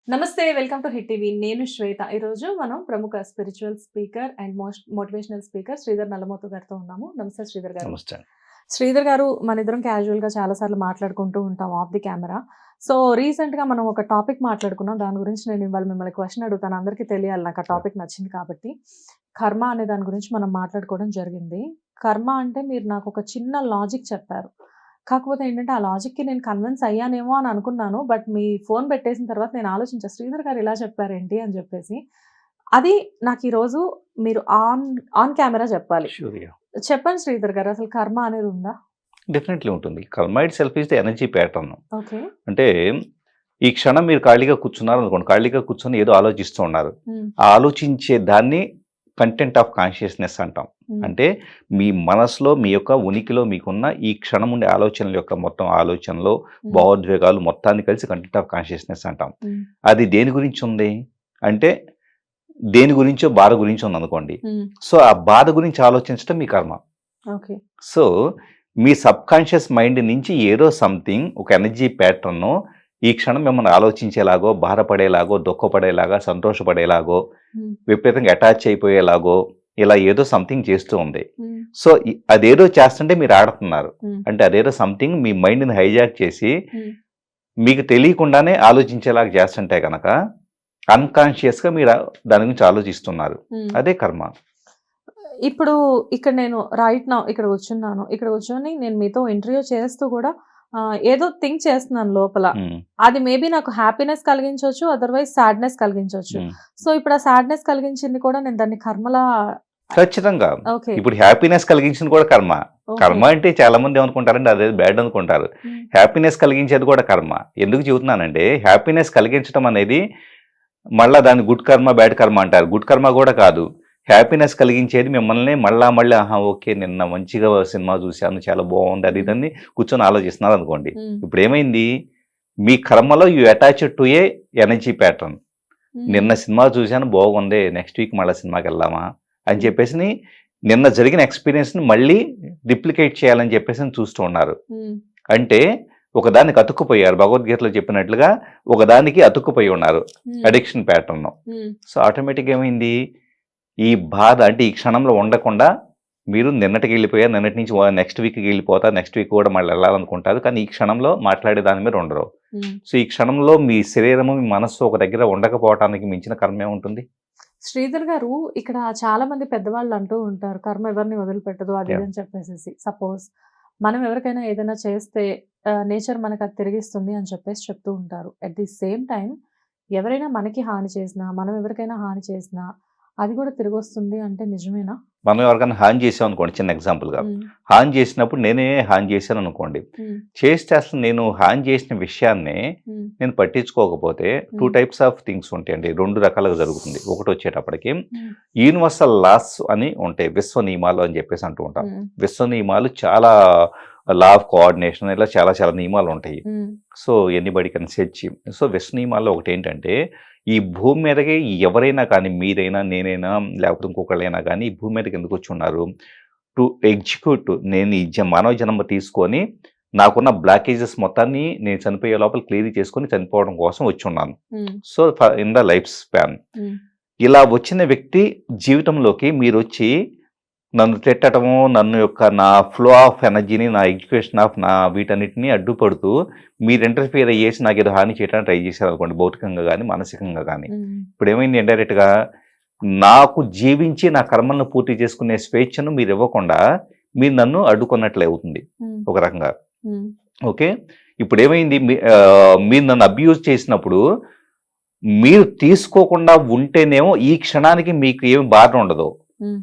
నమస్తే. Welcome to hit TV. నేను శ్వేత. ఈరోజు మనం ప్రముఖ spiritual speaker and motivational speaker Sridhar Nallamothu గారితో ఉన్నాము. నమస్తే శ్రీధర్ గారు. నమస్తే అండి. శ్రీధర్ గారు, మనిద్దరం క్యాజువల్‌గా చాలా సార్లు మాట్లాడుకుంటూ ఉంటాం ఆఫ్ ది కెమెరా. సో, రీసెంట్‌గా మనం ఒక టాపిక్ మాట్లాడుకున్నాం. దాని గురించి నేను ఇవాళ మిమ్మల్ని క్వెషన్ అడుగుతాను. అందరికీ తెలియాలి నాకు ఆ టాపిక్ నచ్చింది కాబట్టి. కర్మ అనే దాని గురించి మనం మాట్లాడుకోవడం జరిగింది. కర్మ అంటే మీరు నాకు ఒక చిన్న లాజిక్ చెప్పారు. కాకపోతే ఏంటంటే, ఆ లాజిక్‌కి నేను కన్విన్స్ అయ్యానేమో అని అనుకున్నాను. బట్ మీ ఫోన్ పెట్టేసిన తర్వాత నేను ఆలోచించా. శ్రీధర్ గారు ఇలా చెప్పారేంటి అని చెప్పేసి. అది నాకు ఈరోజు మీరు ఆన్ కెమెరా చెప్పాలి. షూర్‌గా. చెప్పండి శ్రీధర్ గారు, అసలు కర్మ అనేది ఉందా? డెఫినెట్‌లీ ఉంటుంది. కర్మ it self is the energy pattern. Okay. అంటే ఈ క్షణం మీరు ఖాళీగా కూర్చున్నారనుకోండి. ఖాళీగా కూర్చొని ఏదో ఆలోచిస్తూ ఉన్నారు. హ్మ్. ఆ ఆలోచించే దాన్ని కంటెంట్ ఆఫ్ కాన్షియస్‌నెస్ అంటాం. హ్మ్. అంటే మీ మనసులో మీ యొక్క ఉనికిలో మీకున్న ఈ క్షణం ఉండే ఆలోచనల యొక్క మొత్తం ఆలోచనలు, హ్మ్. భావోద్వేగాలు మొత్తాన్ని కలిసి కంటెంట్ ఆఫ్ కాన్షియస్‌నెస్ అంటాం. హ్మ్. అది దేని గురించి ఉంది? అంటే దేని గురించో బాధ గురించి ఉందనుకోండి. హ్మ్. సో, ఆ బాధ గురించి ఆలోచించడం మీ కర్మ. ఓకే. సో, మీ సబ్‌కాన్షియస్ మైండ్ నుంచి ఏదో సంథింగ్ ఒక ఎనర్జీ ప్యాటర్ను ఈ క్షణం మిమ్మల్ని ఆలోచించేలాగో, బాధపడేలాగో, దుఃఖపడేలాగా, సంతోషపడేలాగో, హ్మ్. విపరీతంగా అటాచ్ అయిపోయేలాగో, ఇలా ఏదో సంథింగ్ చేస్తూ ఉంది. హ్మ్. సో, అదేదో చేస్తుంటే మీరు ఆడుతున్నారు. హ్మ్. అంటే అదేదో సంథింగ్ మీ మైండ్‌ని హైజాక్ చేసి హ్మ్. మీకు తెలియకుండానే ఆలోచించేలాగా చేస్తుంటే గనక అన్‌కాన్షియస్‌గా మీరు దాని గురించి ఆలోచిస్తున్నారు. హ్మ్. అదే కర్మ. ఇప్పుడు ఇక్కడ నేను రైట్ నౌ ఇక్కడ కూర్చున్నాను. ఇక్కడ కూర్చొని నేను మీతో ఇంటర్వ్యూ చేస్తూ కూడా ఏదో థింక్ చేస్తున్నాను లోపల. హ్మ్. అది మేబీ నాకు హ్యాపీనెస్ కలిగించొచ్చు. అదర్‌వైజ్ సాడ్‌నెస్ కలిగించొచ్చు. హ్మ్. సో, ఇప్పుడు ఆ సాడ్‌నెస్ కలిగించింది కూడా నేను దాన్ని కర్మలా. ఖచ్చితంగా. ఓకే. ఇప్పుడు హ్యాపీనెస్ కలిగించింది కూడా కర్మ. ఓకే. కర్మ అంటే చాలా మంది ఏమనుకుంటారంటే అదేదో బ్యాడ్ అనుకుంటారు. హ్మ్. హ్యాపీనెస్ కలిగించేది కూడా కర్మ. ఎందుకు చెబుతున్నానంటే హ్యాపీనెస్ కలిగించడం అనేది మళ్ళా దాన్ని గుడ్ కర్మ, బ్యాడ్ కర్మ అంటారు. గుడ్ కర్మ కూడా కాదు. హ్యాపీనెస్ కలిగించేది మిమ్మల్ని మళ్ళా ఆహా! ఓకే. నిన్న మంచిగా సినిమా చూశాను. చాలా బాగుంది. అది హ్మ్. ఇదని కూర్చొని ఆలోచిస్తున్నారనుకోండి. హ్మ్. ఇప్పుడేమైంది? మీ కర్మలో you attached to A energy pattern. హ్మ్. నిన్న సినిమా చూశాను బాగుంది. నెక్స్ట్ వీక్ మళ్ళా సినిమాకెళ్దామా? అని హ్మ్. చెప్పేసిని నిన్న జరిగిన ఎక్స్‌పీరియన్స్‌ని మళ్ళీ రిప్లికేట్ చేయాలని చెప్పేసని చూస్తూ ఉన్నారు. హ్మ్. అంటే ఒకదానికి అతుక్కుపోయారు. భగవద్గీతలో చెప్పినట్లుగా ఒకదానికి అతుక్కుపోయి ఉన్నారు. హ్మ్. Addiction pattern. హ్మ్. సో, ఆటోమేటిక్‌గా ఏమైంది? ఈ బాధ అంటే ఈ క్షణంలో ఉండకుండా మీరు నిన్నటికి వెళ్ళిపోయారు. నిన్నటి నుంచి నెక్స్ట్ వీక్‌కి వెళ్ళిపోతారు. నెక్స్ట్ వీక్ కూడా మళ్ళీ వెళ్ళాలనుకుంటారు. కానీ ఈ క్షణంలో మాట్లాడే దాని మీద ఉండరు. హ్మ్. సో, ఈ క్షణంలో మీ శరీరము, మీ మనస్సు ఒక దగ్గర ఉండకపోవటానికి మించిన కర్మ ఏముంటుంది? శ్రీధర్ గారు, ఇక్కడ చాలా మంది పెద్దవాళ్ళు అంటూ ఉంటారు. కర్మ ఎవరిని వదిలిపెట్టదు అది ఇది యాహ్! అని చెప్పేసేసి. సపోజ్ మనం ఎవరికైనా ఏదైనా చేస్తే నేచర్ మనకు అది తిరిగిస్తుంది అని చెప్పేసి చెప్తూ ఉంటారు. అట్ ది సేమ్ టైమ్ ఎవరైనా మనకి హాని చేసినా, మనం ఎవరికైనా హాని చేసినా అది కూడా తిరిగొస్తుంది అంటే నిజమేనా? మనం ఎవరికైనా హాని చేసామనుకోండి చిన్న ఎగ్జాంపుల్‌గా. హ్మ్. హాని చేసినప్పుడు నేనే హాని చేశాననుకోండి. హ్మ్. చేస్తే అసలు నేను హాని చేసిన విషయాన్ని హ్మ్. నేను పట్టించుకోకపోతే 2 హ్మ్. టైప్స్ ఆఫ్ థింగ్స్ ఉంటాయండి. 2 రకాలుగా జరుగుతుంది. ఒకటొచ్చేటప్పటికి హ్మ్. యూనివర్సల్ లాస్ అని ఉంటాయి. విశ్వ నియమాలు అని చెప్పేసి అంటూ ఉంటాం. హ్మ్. విశ్వ నియమాలు చాలా లా ఆఫ్ కోఆర్డినేషన్ ఇలా చాలా నియమాలుంటాయి. హ్మ్. So, anybody can search. So, విశ్వ నియమాల్లో ఒకటేంటంటే ఈ భూమి మీదకి ఎవరైనా కానీ మీరైనా, నేనైనా లేకపోతే ఇంకొకళ్ళైనా కానీ ఈ భూమి మీదకి ఎందుకొచ్చున్నారు? టు ఎగ్జిక్యూట్ నేను ఈ మానవ జన్మ తీసుకొని నాకున్న బ్లాకేజెస్ మొత్తాన్ని నేను చనిపోయే లోపల క్లియర్ చేసుకొని చనిపోవడం కోసం వచ్చున్నాను. హ్మ్. So, in the life span. హ్మ్. ఇలా వచ్చిన వ్యక్తి జీవితంలోకి మీరొచ్చి నన్ను తిట్టటము, నా ఫ్లో ఆఫ్ ఎనర్జీని, నా ఎడ్యుకేషన్ ఆఫ్ వీటన్నిటిని అడ్డుపడుతూ మీరు ఇంటర్ఫియర్ అయ్యేసి నాకేదో హాని చేయడానికి ట్రై చేశారనుకోండి. భౌతికంగా గానీ, మానసికంగా గానీ. హ్మ్. ఇప్పుడేమైంది ఇండైరెక్ట్‌గా నాకు జీవించి నా కర్మలను పూర్తి చేసుకునే స్వేచ్ఛను మీరివ్వకుండా మీరు నన్ను అడ్డుకున్నట్లే అవుతుంది హ్మ్. ఒక రకంగా. హ్మ్. ఓకే. ఇప్పుడేమైంది మీరు నన్ను అబ్యూజ్ చేసినప్పుడు మీరు తీసుకోకుండా ఉంటేనేమో ఈ క్షణానికి మీకు ఏమి బాధ ఉండదు. హ్మ్.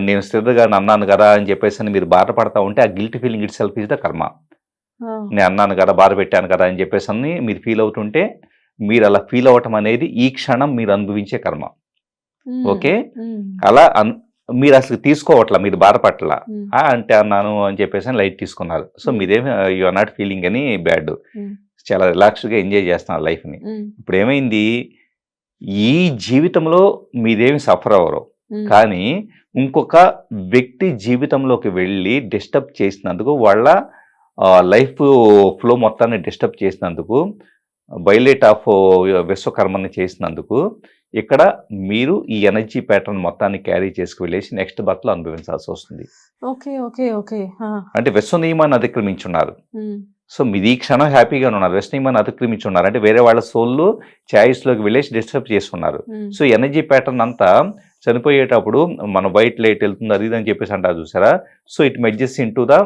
నేను శ్రద్ధగా అన్నాను కదా అని చెప్పేసని మీరు బాధపడతా ఉంటే ఆ guilty feeling it self is the కర్మ. ఆ! నేను అన్నాను కదా! బాధ పెట్టాను కదా! అని చెప్పేసని మీరు ఫీల్ అవుతుంటే మీరు అలా ఫీల్ అవ్వటం అనేది ఈ క్షణం మీరు అనుభవించే కర్మ. హ్మ్. ఓకే. హ్మ్. అలా మీరసలు తీసుకోవట్ల. మీరు బాధపడట్ల. హ్మ్. అంటే అన్నాను అని చెప్పేసని లైట్ తీసుకున్నారు. So, hmm. మీరేమి you are not feeling any bad. Hmm. చాలా రిలాక్స్డ్‌గా ఎంజాయ్ చేస్తున్నారు లైఫ్‌ని. హ్మ్. ఇప్పుడేమైంది ఈ జీవితంలో మీరేమి సఫర్ అవ్వరు. హ్మ్. కానీ ఇంకొక వ్యక్తి జీవితంలోకి వెళ్ళి డిస్టర్బ్ చేసినందుకు వాళ్ళ లైఫ్ ఫ్లో మొత్తాన్ని డిస్టర్బ్ చేసినందుకు వైలేట్ ఆఫ్ విశ్వకర్మని చేసినందుకు ఇక్కడ మీరు ఈ ఎనర్జీ ప్యాటర్న్ మొత్తాన్ని క్యారీ చేసుకువెళ్ళేసి నెక్స్ట్ బర్త్లో అనుభవించాల్సి వస్తుంది. ఓకే. ఓకే. ఓకే. ఆ! అంటే విశ్వ నియమాన్ని అతిక్రమించున్నారు. హ్మ్. సో మీరు ఈ క్షణం హ్యాపీగానే ఉన్నారు. విశ్వ నియమాన్ని అతిక్రమించున్నారు. అంటే వేరే వాళ్ళ సోల్లు ఛాయిస్లోకి వెళ్ళేసి డిస్టర్బ్ చేసుకున్నారు. హ్మ్. సో ఎనర్జీ ప్యాటర్న్ అంతా చనిపోయేటప్పుడు మన వైట్ లైట్ వెళ్తుంది అది ఇది అని చెప్పేసి అంటారు చూసారా. So it merges into the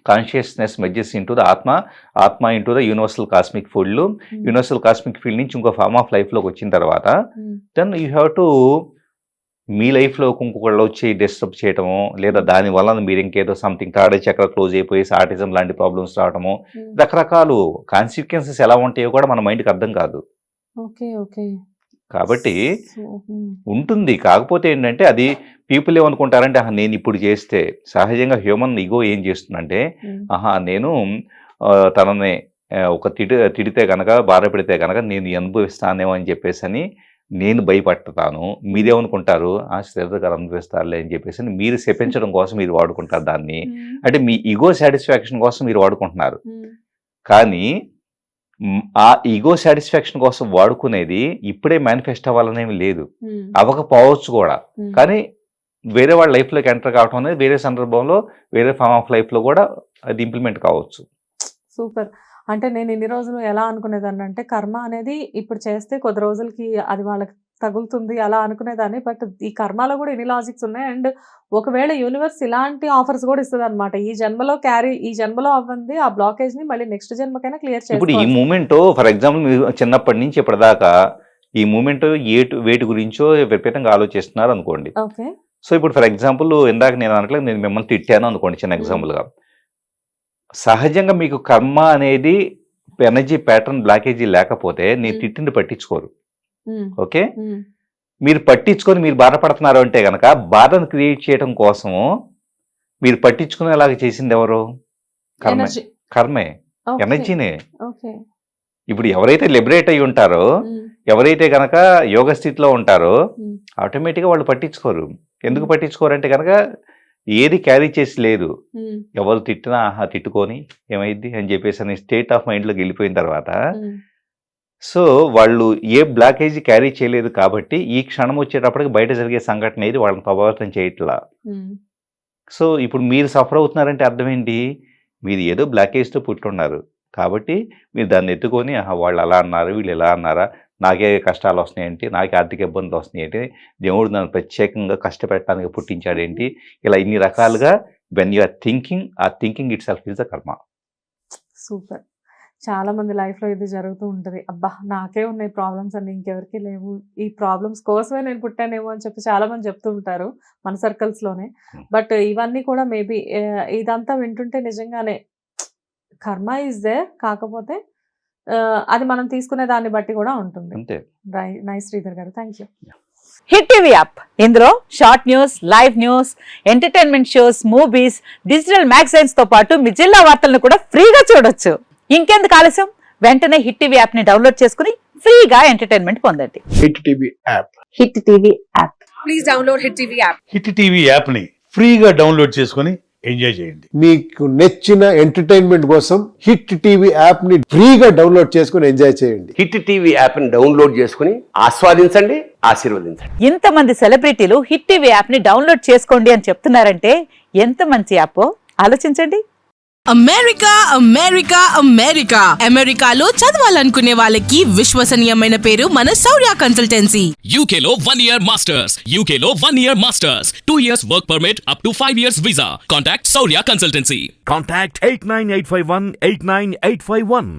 consciousness, merges into the ఆత్మ into the universal cosmic field. Hmm. Universal cosmic field నుంచి ఇంకో ఫార్మ్ ఆఫ్ లైఫ్లోకి వచ్చిన తర్వాత hmm. Then you have to మీ లైఫ్లో ఇంకొకళ్ళు వచ్చి డిస్టర్బ్ చేయటము, లేదా దాని వల్ల మీరు ఇంకేదో సంథింగ్ థర్డ్ చక్ర క్లోజ్ అయిపోయి ఆటిజం లాంటి ప్రాబ్లమ్స్ రావటము, హ్మ్. రకరకాలు కాన్సిక్వెన్సెస్ ఎలా ఉంటాయో కూడా మన మైండ్కి అర్థం కాదు. ఓకే. ఓకే. కాబట్టి సో హ్మ్. ఉంటుంది. కాకపోతే ఏంటంటే అది పీపుల్ ఏమనుకుంటారంటే నేను ఇప్పుడు చేస్తే సహజంగా హ్యూమన్ ఈగో ఏం చేస్తుందంటే హ్మ్. నేను తనని ఒక తిడితే కనుక బాధ పెడితే కనుక నేను అనుభవిస్తానేమో అని చెప్పేసి అని నేను భయపడతాను. మీరేమనుకుంటారు శ్రీధర్ గారు అనుభవిస్తారులే అని చెప్పేసి అని మీరు శపించడం కోసం మీరు వాడుకుంటారు దాన్ని. హ్మ్. అంటే మీ ఈగో సాటిస్ఫాక్షన్ కోసం మీరు వాడుకుంటున్నారు. హ్మ్. కానీ ఆ ఈగో సాటిస్ఫాక్షన్ కోసం వాడుకునేది ఇప్పుడే మేనిఫెస్ట్ అవ్వాలనేమి లేదు, హ్మ్. అవ్వకపోవచ్చు కూడా. హ్మ్. కానీ వేరే వాళ్ళ లైఫ్లోకి ఎంటర్ కావడం అనేది వేరే సందర్భంలో వేరే ఫార్మ్ ఆఫ్ లైఫ్లో కూడా అది ఇంప్లిమెంట్ కావచ్చు. సూపర్. అంటే నేను ఇన్ని రోజులు ఎలా అనుకునేదాన్ని అంటే కర్మ అనేది ఇప్పుడు చేస్తే కొద్ది రోజులకి అది వాళ్ళకి తగులుతుంది అలా అనుకునేదాన్ని. బట్ ఈ కర్మలో కూడా ఇన్ని లాజిక్స్ ఉన్నాయి. అండ్ ఒకవేళ యూనివర్స్ ఇలాంటి ఆఫర్స్ కూడా ఇస్తుంది అనమాట. ఈ జన్మలో అవ్వంది ఆ బ్లాకేజ్ ని మళ్ళీ నెక్స్ట్ జన్మకైనా క్లియర్ ఇప్పుడు ఈ చేసుకోవచ్చు. మూమెంట్ ఫర్ ఎగ్జాంపుల్ మీరు చిన్నప్పటి నుంచి ఇప్పటిదాకా ఈ మూమెంట్ వేటి గురించో విపరీతంగా ఆలోచిస్తున్నారు అనుకోండి. ఓకే. సో ఇప్పుడు ఫర్ ఎగ్జాంపుల్ ఇందాక నేను అనట్లేదు, నేను మిమ్మల్ని తిట్టాను అనుకోండి చిన్న ఎగ్జాంపుల్గా. సహజంగా మీకు కర్మ అనేది ఎనర్జీ ప్యాటర్న్ బ్లాకేజీ లేకపోతే నేను తిట్టింది పట్టించుకోరు. హ్మ్. ఓకే, హ్మ్. మీరు పట్టించుకొని మీరు బాధపడుతున్నారు అంటే కనుక బాధను క్రియేట్ చేయడం కోసము మీరు పట్టించుకునేలాగా చేసింది ఎవరు? కర్మే. ఎనర్జీ. కర్మే, ఓకే. ఎనర్జీనే. ఓకే. ఇప్పుడు ఎవరైతే లిబరేట్ అయి ఉంటారో, హ్మ్. ఎవరైతే కనుక యోగ స్థితిలో ఉంటారో హ్మ్. ఆటోమేటిక్గా వాళ్ళు పట్టించుకోరు. ఎందుకు హ్మ్. పట్టించుకోరంటే కనుక ఏది క్యారీ చేసి లేదు. హ్మ్. ఎవరు తిట్టినా తిట్టుకొని ఏమైంది అని చెప్పేసి అని స్టేట్ ఆఫ్ మైండ్లోకి వెళ్ళిపోయిన తర్వాత హ్మ్. సో వాళ్ళు ఏ బ్లాకేజీ క్యారీ చేయలేదు కాబట్టి ఈ క్షణం వచ్చేటప్పటికి బయట జరిగే సంఘటన ఏది వాళ్ళని ప్రభావితం చేయట్లా. హ్మ్. సో ఇప్పుడు మీరు సఫర్ అవుతున్నారంటే అర్థం ఏంటి? మీరు ఏదో బ్లాకేజ్తో పుట్టున్నారు కాబట్టి మీరు దాన్ని ఎత్తుకొని వాళ్ళు అలా అన్నారు, వీళ్ళు ఇలా అన్నారా, నాకే కష్టాలు వస్తున్నాయేంటి, నాకే ఆర్థిక ఇబ్బందులు వస్తున్నాయేంటి, దేవుడు నన్ను ప్రత్యేకంగా కష్టపెట్టడానికి పుట్టించాడేంటి, ఇలా ఇన్ని రకాలుగా వెన్ యు ఆర్ థింకింగ్, ఆ thinking it self is the కర్మ. సూపర్. చాలా మంది లైఫ్లో ఇది జరుగుతూ ఉంటుంది. అబ్బా నాకే ఉన్నాయి ప్రాబ్లమ్స్ అని ఇంకెవరికి లేవు, ఈ ప్రాబ్లమ్స్ కోసమే నేను పుట్టానేమో అని చెప్పి చాలా మంది చెప్తూ ఉంటారు మన సర్కిల్స్లోనే. బట్ ఇవన్నీ కూడా మేబీ ఇదంతా వింటుంటే నిజంగానే కర్మ ఈజ్ దేర్. కాకపోతే అది మనం తీసుకునే దాన్ని బట్టి కూడా ఉంటుంది. అంతే. నైస్ శ్రీధర్ గారు, thank you. Hit TV app, ఇందులో short news, live news, entertainment shows, movies, digital magazines తో పాటు మీ జిల్లా వార్తలను కూడా ఫ్రీగా చూడొచ్చు. ఇంకెందుకు ఆలస్యం, వెంటనే హిట్ టీవీ యాప్ ని డౌన్లోడ్ చేసుకుని ఫ్రీగా ఎంటర్టైన్మెంట్ పొందండి. Hit TV app. Hit TV app. Please download hit TV app. Hit TV app ని ఫ్రీగా డౌన్లోడ్ చేసుకొని ఎంజాయ్ చేయండి. మీకు నచ్చిన ఎంటర్టైన్మెంట్ కోసం హిట్ టీవీ యాప్ ని ఫ్రీగా డౌన్లోడ్ చేసుకుని ఎంజాయ్ చేయండి. హిట్ టీవీ యాప్ ని డౌన్లోడ్ చేసుకుని ఆస్వాదించండి, ఆశీర్వదించండి. ఇంతమంది సెలబ్రిటీలు హిట్ టీవీ యాప్ ని డౌన్లోడ్ చేసుకోండి అని చెప్తున్నారంటే ఎంత మంచి యాప్ ఆలోచించండి. అమెరికా అమెరికా అమెరికా అమెరికాలో చదవాలనుకునే వాళ్ళకి విశ్వసనీయమైన పేరు మన శౌర్య కన్సల్టెన్సీ. UK లో 1 year masters. UK లో 1 year masters. 2 years work permit up to 5 years visa. Contact Saurya Consultancy. Contact 89851 89851.